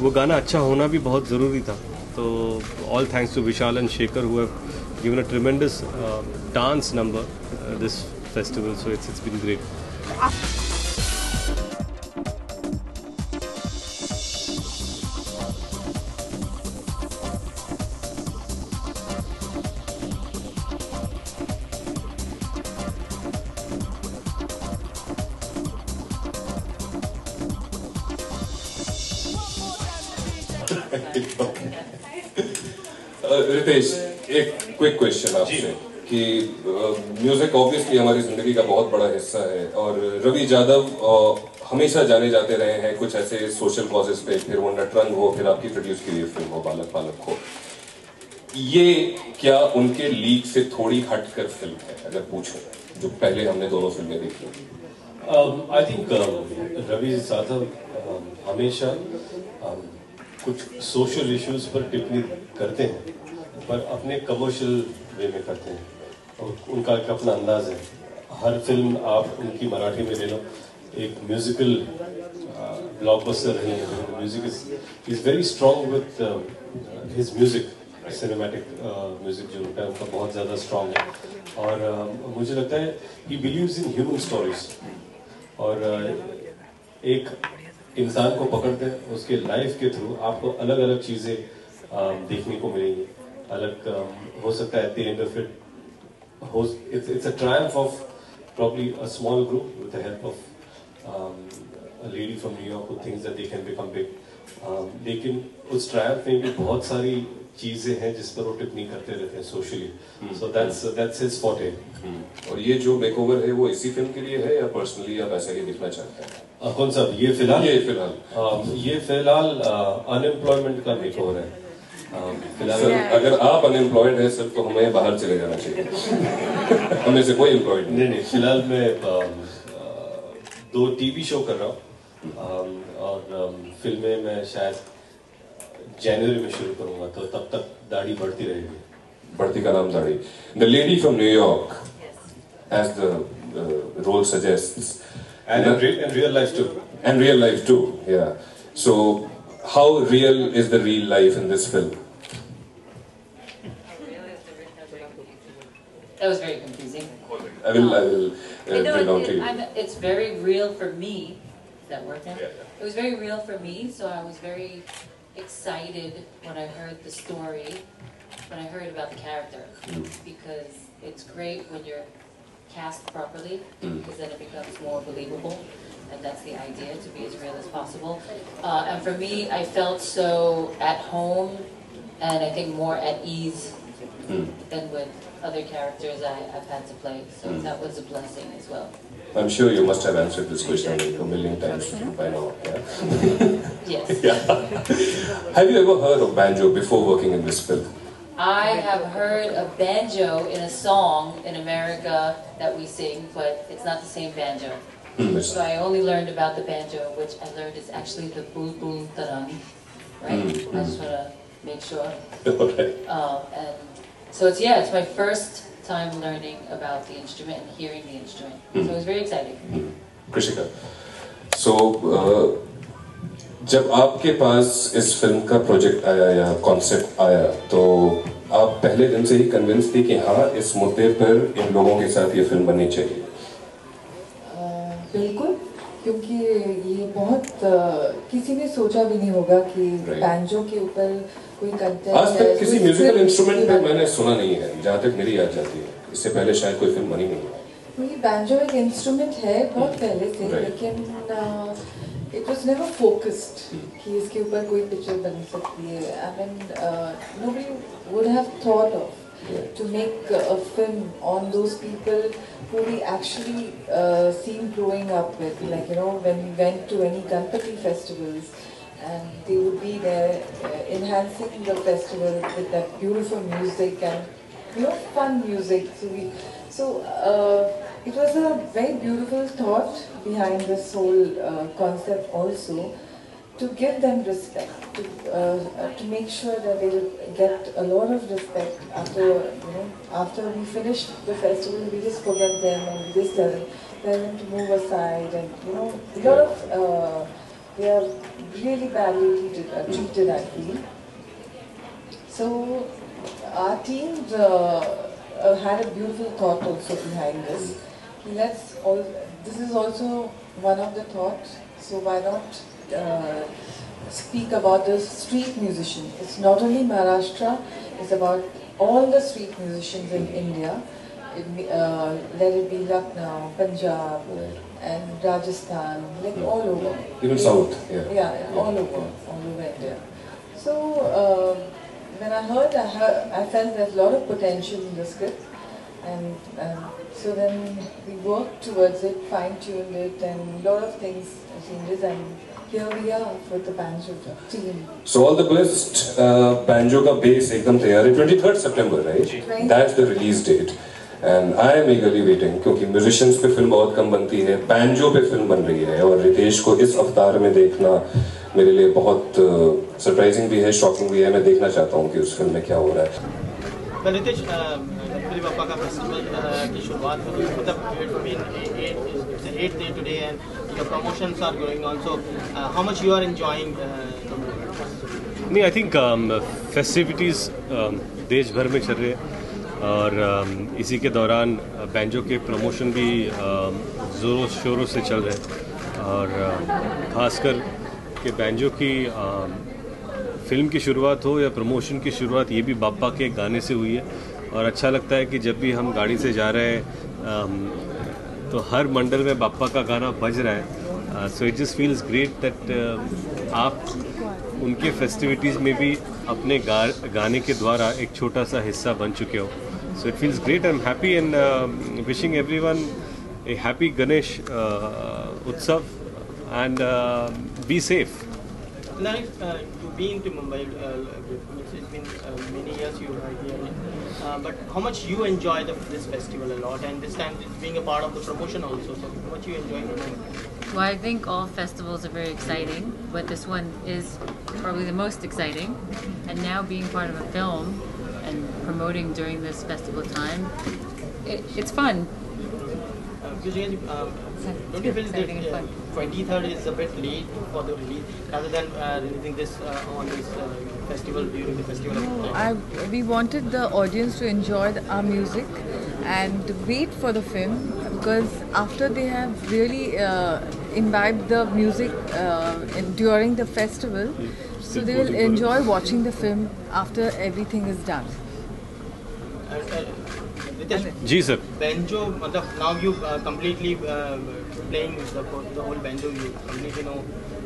वो गाना अच्छा होना भी बहुत ज़रूरी था. तो all thanks to Vishal and Shekhar who have given a tremendous dance number this festival. So it's been great. Ritesh, एक क्विक क्वेश्चन आपसे कि म्यूजिक ऑब्वियसली हमारी जिंदगी का बहुत बड़ा हिस्सा है और रवि यादव हमेशा जाने जाते रहे हैं कुछ ऐसे सोशल कॉजेस पे, फिर वो नटरंग हो, फिर आपकी प्रोड्यूस की हुई फिल्म हो बालक पालक हो. ये क्या उनके लीग से थोड़ी हटकर फिल्म है अगर पूछूं, जो पहले हमने दोनों फिल्में देखी? आई थिंक रवि यादव हमेशा कुछ सोशल इश्यूज पर टिप्पणी करते हैं, पर अपने कमर्शियल वे में करते हैं और उनका एक अपना अंदाज है. हर फिल्म आप उनकी मराठी में ले लो, एक म्यूजिकल ब्लॉकबस्टर रही है. Music is very strong with his music, cinematic music जो होता है उनका बहुत ज़्यादा स्ट्रॉन्ग है. और मुझे लगता है he believes in human stories. और एक इंसान को पकड़ते हैं उसके लाइफ के थ्रू आपको अलग अलग चीज़ें देखने को मिलेंगी. अलग हो सकता है at the end of it it's a Triumph of probably a small group with the help of a lady from New York who thinks that they can become big. लेकिन उस ट्रायम्फ में भी बहुत सारी चीजें हैं जिस पर वो टिप्पणी करते रहते हैं socially. So that's his forte. और ये जो मेकओवर है वो इसी फिल्म के लिए है या पर्सनली आप ऐसा ही दिखना चाहते हैं? कौन सा? ये फिलहाल ये फिलहाल अनएम्प्लॉयमेंट का मेकओवर है. सर, अगर आप अनएम्प्लॉयड है सर तो हमें बाहर चले जाना चाहिए. हमें से कोई एम्प्लॉयड नहीं. फिलहाल मैं 2 टीवी शो कर रहा हूँ और फिल्में मैं शायद जनवरी में शुरू करूंगा, तो तब तक दाढ़ी बढ़ती रहेगी. बढ़ती का नाम दाढ़ी. The lady from New York, as the role suggests, and in real life too. And real life too, yeah. So how real is the real life in this film? That was very confusing. I will bring down to you. It's very real for me. Is that working? Yeah. It was very real for me, so I was very excited when I heard the story, when I heard about the character, because it's great when you're cast properly, because then it becomes more believable, and that's the idea, to be as real as possible. And for me, I felt so at home, and I think more at ease than with other characters I've had to play, so that was a blessing as well. I'm sure you must have answered this question a million times by now. Yeah? Yes. Yeah. Have you ever heard of banjo before working in this film? I have heard of banjo in a song in America that we sing, but it's not the same banjo. So I only learned about the banjo, which I learned is actually the bul tarang, right? I just want to make sure. Okay. And so it's my first time learning about the instrument and hearing the instrument. So it was very exciting. Krishika, so जब आपके पास इस film का project आया या concept आया, तो आप पहले दिन से ही कन्विंस थी कि हाँ इस मुद्दे पर इन लोगों के साथ ये फिल्म बननी चाहिए? बिल्कुल, क्योंकि ये बहुत किसी ने सोचा भी नहीं होगा कि बैंजो के ऊपर कोई कंटेंट. आज तक किसी म्यूजिकल इंस्ट्रूमेंट पे मैंने सुना नहीं है, जहाँ तक मेरी याद जाती है. इससे पहले शायद कोई फिल्म बनी नहीं है. ये बैंजो एक इंस्ट्रूमेंट है बहुत पहले से, लेकिन it was never focused कि इसके ऊपर कोई पिक्चर बन सकती है. I mean, nobody would have thought of to make a film on those people who we actually seen growing up with. Like, you know, when we went to any Ganpati festivals, and they would be there enhancing the festival with that beautiful music and, you know, fun music. So it was a very beautiful thought behind this whole concept also, to give them respect, to make sure that they will get a lot of respect after, you know, after we finish the festival. We just forget them and we just tell them to move aside, and, you know, a lot of they are really badly treated, I feel. So our team had a beautiful thought also behind this. This is also one of the thoughts, so why not speak about the street musician. It's not only Maharashtra, it's about all the street musicians in India. Let it be Lucknow, Punjab, and Rajasthan, like all over. Even South, Yeah, all over India. So when I heard, I felt there's a lot of potential in the script, and so then we worked towards it, fine-tuned it, and a lot of things changes, and here we are with the Banjo team. So all the best. Banjo का base एकदम तैयार है. 23rd September, right? That's the release date. And I am eagerly waiting क्योंकि musicians पे film बहुत कम बनती है. Banjo पे फिल्म बन रही है और रितेश को इस अवतार में देखना मेरे लिए बहुत सरप्राइजिंग भी है, शॉकिंग भी है. मैं देखना चाहता हूँ कि उस फिल्म में क्या हो रहा है. रितेश, गणपति बप्पा का फेस्टिवल की शुरुआत हो गई, मतलब it's 8th day today and your promotions are going on, so how much you are enjoying नहीं, आई थिंक फेस्टिविटीज़ देश भर में चल रहे हैं और इसी के दौरान बैंजो के प्रमोशन भी ज़ोरों शोरों से चल रहे हैं और ख़ासकर कि बैंजो की फिल्म की शुरुआत हो या प्रमोशन की शुरुआत ये भी बाप्पा के गाने से हुई है और अच्छा लगता है कि जब भी हम गाड़ी से जा रहे हैं तो हर मंडल में बाप्पा का गाना बज रहा है. So it just feels great that आप उनके फेस्टिविटीज़ में भी अपने गाने के द्वारा एक छोटा सा हिस्सा बन चुके हो. So it feels great. I am happy and wishing everyone a happy Ganesh Utsav and be safe. Like you've been to Mumbai, it's been many years you are here, but how much you enjoy this festival a lot, and this time it's being a part of the promotion also, so how much you enjoy the moment? Well, I think all festivals are very exciting, but this one is probably the most exciting. And now being part of a film and promoting during this festival time, it's fun. Don't you feel that 23rd is a bit late for the release, rather than releasing this on this festival during the festival? We wanted the audience to enjoy our music and wait for the film, because after they have really imbibed the music during the festival, so they will enjoy watching the film after everything is done. जी sir. Banjo, मतलब now you completely playing the whole banjo, you completely know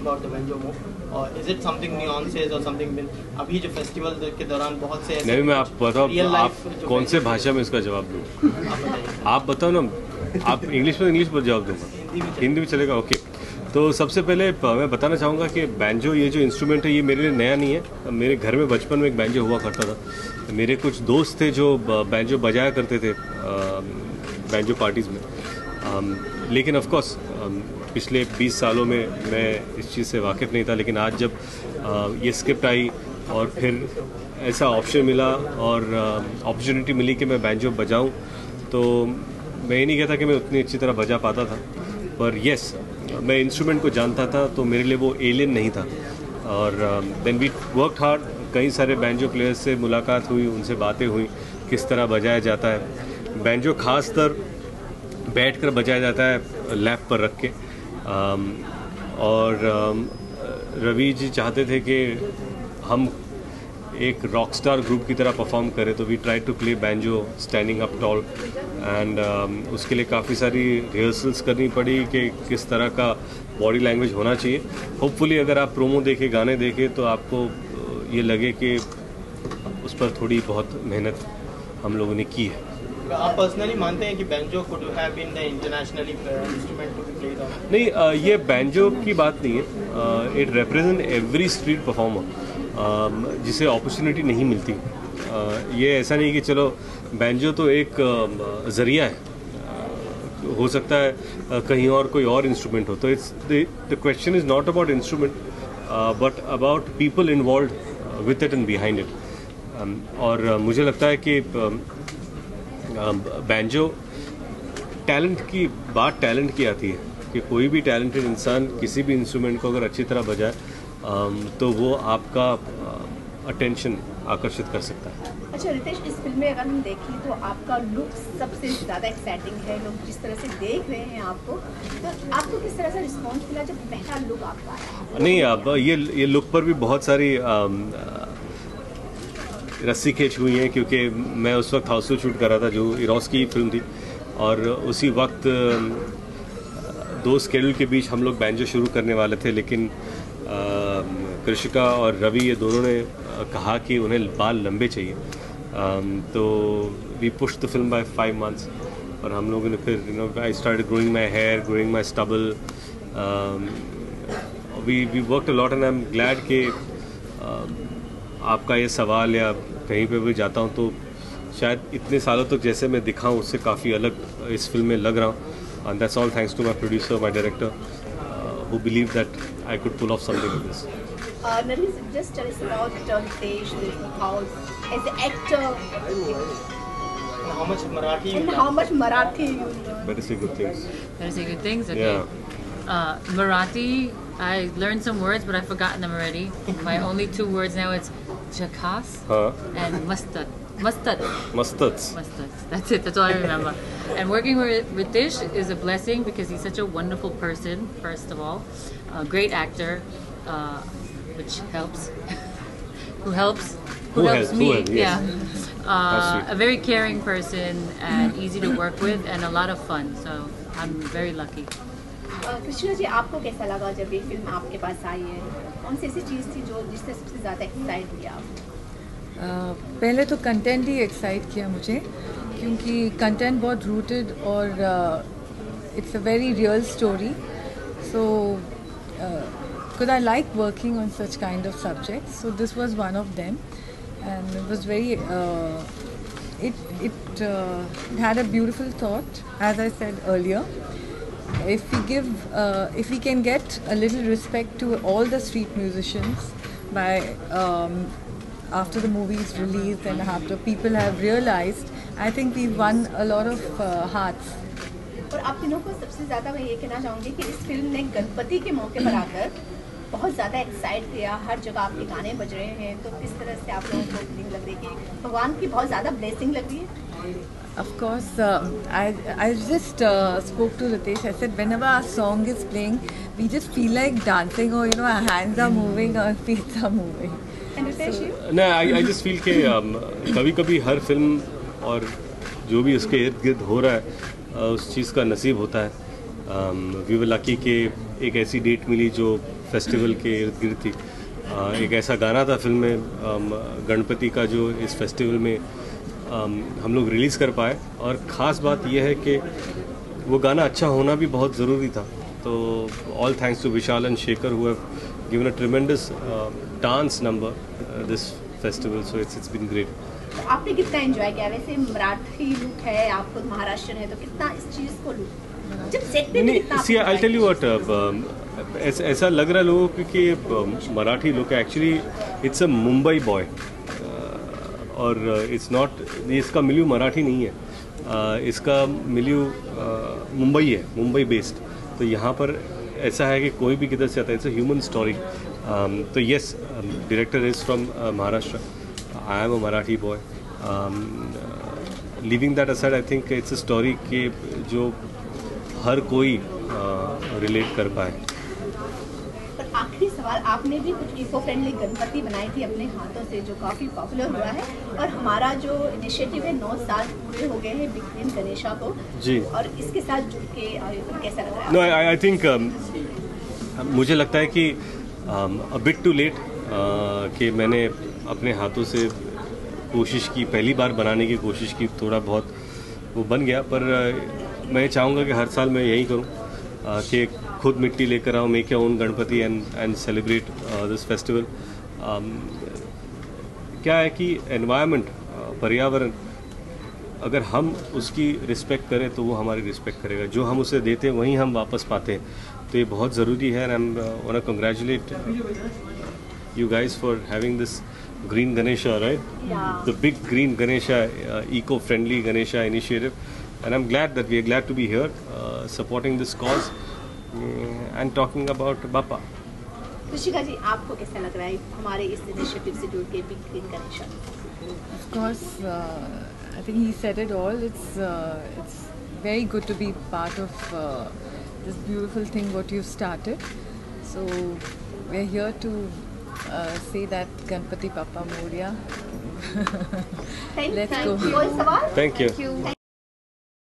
about the banjo more, or is it something nuances or something? अभी जो festival के दौरान बहुत से नहीं, मैं आप बताओ आप कौन से भाषा में इसका जवाब दूँ? आप बताओ ना. आप इंग्लिश में पर जवाब दूँगा, हिंदी में चलेगा? ओके. तो सबसे पहले मैं बताना चाहूँगा कि बैंजो ये जो इंस्ट्रूमेंट है ये मेरे लिए नया नहीं है. मेरे घर में बचपन में एक बैंजो हुआ करता था. मेरे कुछ दोस्त थे जो बैंजो बजाया करते थे बैंजो पार्टीज़ में. लेकिन ऑफ कोर्स पिछले 20 सालों में मैं इस चीज़ से वाकिफ़ नहीं था. लेकिन आज जब ये स्क्रिप्ट आई और फिर ऐसा ऑप्शन मिला और अपॉर्चुनिटी मिली कि मैं बैंजो बजाऊं, तो मैं ये नहीं कहता कि मैं उतनी अच्छी तरह बजा पाता था, पर येस मैं इंस्ट्रूमेंट को जानता था, तो मेरे लिए वो एलियन नहीं था. और देन वी वर्कड हार्ड. कई सारे बैंजो प्लेयर्स से मुलाकात हुई, उनसे बातें हुई किस तरह बजाया जाता है. बैंजो खास तर बैठकर बजाया जाता है लैप पर रख के. और रवि जी चाहते थे कि हम एक रॉक स्टार ग्रुप की तरह परफॉर्म करें, तो we try to play banjo standing up tall. And उसके लिए काफ़ी सारी रिहर्सल्स करनी पड़ी कि किस तरह का बॉडी लैंग्वेज होना चाहिए. होपफुली अगर आप प्रोमो देखें, गाने देखें, तो आपको ये लगे कि उस पर थोड़ी बहुत मेहनत हम लोगों ने की है. आप पर्सनली मानते हैं कि banjo could have been the internationally instrument to be played on? नहीं, ये बैंजो की बात नहीं है. It represent every street performer जिसे अपॉर्चुनिटी नहीं मिलती. ये ऐसा नहीं कि चलो बैंजो तो एक ज़रिया है, हो सकता है कहीं और कोई और इंस्ट्रूमेंट हो. तो it's the question is not about instrument but about people involve with it and behind it. और मुझे लगता है कि बैंजो टैलेंट की बात टैलेंट की आती है, कि कोई भी टैलेंटेड इंसान किसी भी इंस्ट्रूमेंट को अगर अच्छी तरह बजाए तो वो आपका अटेंशन आकर्षित कर सकता है। अच्छा रितेश, इस फिल्म में अगर हम देखें तो आपका लुक सबसे ज़्यादा एक्साइटिंग है। लोग जिस तरह से देख रहे हैं आपको, तो आपको किस तरह से रिस्पॉन्स मिला जब पहला लुक आपका आया? नहीं, अब ये लुक पर भी बहुत सारी रस्सी खींच हुई है, क्योंकि मैं उस वक्त हाउसफुल शूट कर रहा था, जो इरोस की फिल्म थी, और उसी वक्त दो स्केड्यूल के बीच हम लोग बैंजो शुरू करने वाले थे, लेकिन कृषिका और रवि ये दोनों ने कहा कि उन्हें बाल लंबे चाहिए, तो we push the film by 5 months, और हम लोगों ने फिर I started growing my hair, growing my stubble, we worked a lot, and I am glad कि आपका ये सवाल या कहीं पे भी जाता हूँ तो शायद इतने सालों तक जैसे मैं दिखाऊँ उससे काफ़ी अलग इस फिल्म में लग रहा हूँ, and that's all thanks to my producer, my director, who believed that I could pull off something like this. Narendra, just tell us about Ritesh Deshmukh as an actor. And how much Marathi you And learned? how much Marathi you learn? Better say good things. Better say good things? Okay. Yeah. Marathi, I learned some words, but I've forgotten them already. My only 2 words now is chakas Huh? and mustard. Mustard. Mustards. Mustard. That's it. That's all I remember. And working with Ritesh is a blessing because he's such a wonderful person, first of all. A great actor, which helps. Who helps? Who helps? me? Who helps, yes. Yeah. That's sweet. A very caring person and easy to work with and a lot of fun. So I'm very lucky. Krishna ji, आपको कैसा लगा जब ये film आपके पास आई है? कौन सी ऐसी चीज़ थी जो जिससे सबसे ज़्यादा एक्साइट किया आप? पहले तो कंटेंट ही एक्साइट किया मुझे, क्योंकि कंटेंट बहुत रूटेड और it's a very real story, so because I like working on such kind of subjects, so this was one of them, and it was very it had a beautiful thought, as I said earlier. If we can get a little respect to all the street musicians by after the movie is released and after people have realized, I think we've won a lot of hearts. और आप तीनों को सबसे ज़्यादा मैं ये कहना चाहूँगी कि इस फिल्म ने गणपति के मौके पर आकर बहुत ज़्यादा एक्साइट किया। हर जगह आपके गाने बज रहे हैं, तो किस तरह से आप लोगों को फीलिंग लग रही है कि भगवान की बहुत ज़्यादा ब्लेसिंग लग रही है? Of course, I just spoke to Ritesh. I said whenever our song is playing, we just feel like dancing, or our hands are moving, our feet are moving. And Ritesh, you? No, I just feel कि कभी-कभी हर film और जो भी उसके इर्द गिर्द हो रहा है उस चीज़ का नसीब होता है। वी वर लकी कि एक ऐसी डेट मिली जो फेस्टिवल के इर्द गिर्द थी। एक ऐसा गाना था फिल्म में गणपति का जो इस फेस्टिवल में हम लोग रिलीज़ कर पाए, और ख़ास बात यह है कि वो गाना अच्छा होना भी बहुत ज़रूरी था। तो all thanks to Vishal and Shekhar who have given a tremendous dance number this festival, so it's been great. आपने कितना एंजॉय किया? वैसे मराठी लुक है, आप खुद महाराष्ट्र है, तो कितना इस चीज़ को लुक जब सेट पे नहीं, सी आई टेल यू व्हाट, ऐसा लग रहा है लोगों को कि मराठी लुक है, actually it's a Mumbai boy, और इट्स नॉट, इसका मिल्यू मराठी नहीं है, इसका मिल्यू मुंबई है, मुंबई बेस्ड। तो यहाँ पर ऐसा है कि कोई भी किधर से आता है, इट्स अ ह्यूमन स्टोरी। तो yes, director is from Maharashtra, I am a Marathi boy. Living that aside, I think it's a story के जो हर कोई रिलेट कर पाए। पर आखिरी सवाल, आपने भी कुछ इको फ्रेंडली गणपति बनाई थी अपने हाथों से जो काफ़ी पॉपुलर हुआ है, और हमारा जो इनिशिएटिव है 9 साल पूरे हो गए हैं बिग ग्रीन गणेशा को जी, और इसके साथ जुड़ के कैसा लग रहा है? नो, आई थिंक मुझे लगता है कि अ बिट टू लेट कि मैंने अपने हाथों से कोशिश की, पहली बार बनाने की कोशिश की, थोड़ा बहुत वो बन गया, पर मैं चाहूँगा कि हर साल मैं यही करूँ कि खुद मिट्टी लेकर आऊँ, make your own Ganpati and celebrate this festival. क्या है कि एनवायरनमेंट, पर्यावरण, अगर हम उसकी रिस्पेक्ट करें तो वो हमारी रिस्पेक्ट करेगा। जो हम उसे देते हैं वहीं हम वापस पाते हैं, तो ये बहुत ज़रूरी है। And I am want to congratulate you guys for having this green Ganesha, right? Yeah. The big green Ganesha, eco-friendly Ganesha initiative, and I'm glad that we are glad to be here supporting this cause. and talking about Bappa. Rishika ji, आपको कैसा लग रहा है हमारे इस initiative से जुड़ के big green Ganesha? Of course, I think he said it all. It's very good to be part of this beautiful thing what you've started. So we're here to say that Ganpati Bappa Moria. Thank Let's you. go. कोई सवाल? Thank you.